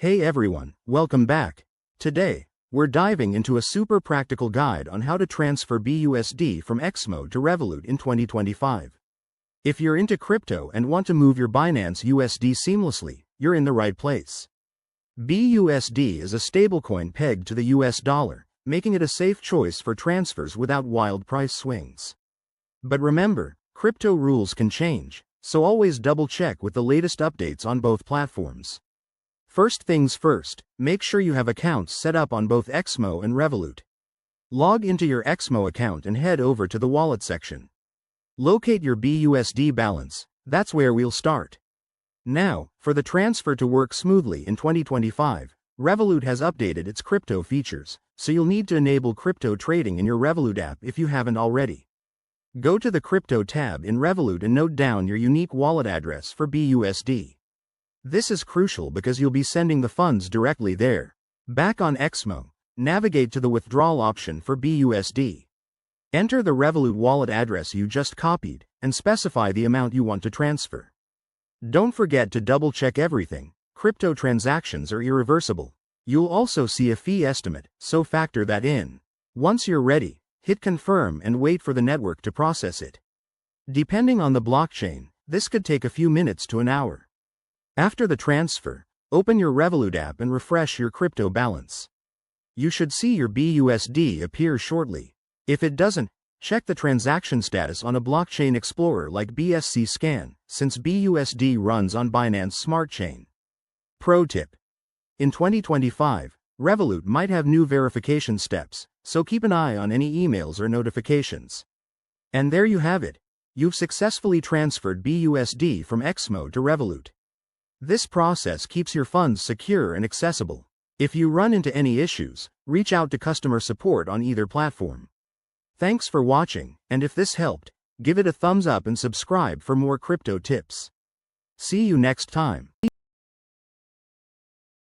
Hey everyone, welcome back. Today, we're diving into a super practical guide on how to transfer BUSD from XMO to Revolut in 2025. If you're into crypto and want to move your Binance USD seamlessly, you're in the right place. BUSD is a stablecoin pegged to the US dollar, making it a safe choice for transfers without wild price swings. But remember, crypto rules can change, so always double check with the latest updates on both platforms. First things first, make sure you have accounts set up on both XMO and Revolut. Log into your XMO account and head over to the wallet section. Locate your BUSD balance, that's where we'll start. Now, for the transfer to work smoothly in 2025, Revolut has updated its crypto features, so you'll need to enable crypto trading in your Revolut app if you haven't already. Go to the Crypto tab in Revolut and note down your unique wallet address for BUSD. This is crucial because you'll be sending the funds directly there. Back on XMO, navigate to the withdrawal option for BUSD. Enter the Revolut wallet address you just copied, and specify the amount you want to transfer. Don't forget to double-check everything. Crypto transactions are irreversible. You'll also see a fee estimate, so factor that in. Once you're ready, hit confirm and wait for the network to process it. Depending on the blockchain, this could take a few minutes to an hour. After the transfer, open your Revolut app and refresh your crypto balance. You should see your BUSD appear shortly. If it doesn't, check the transaction status on a blockchain explorer like BSC Scan, since BUSD runs on Binance Smart Chain. Pro tip: in 2025, Revolut might have new verification steps, so keep an eye on any emails or notifications. And there you have it. You've successfully transferred BUSD from XMO to Revolut. This process keeps your funds secure and accessible. If you run into any issues, reach out to customer support on either platform. Thanks for watching, and if this helped, give it a thumbs up and subscribe for more crypto tips. See you next time.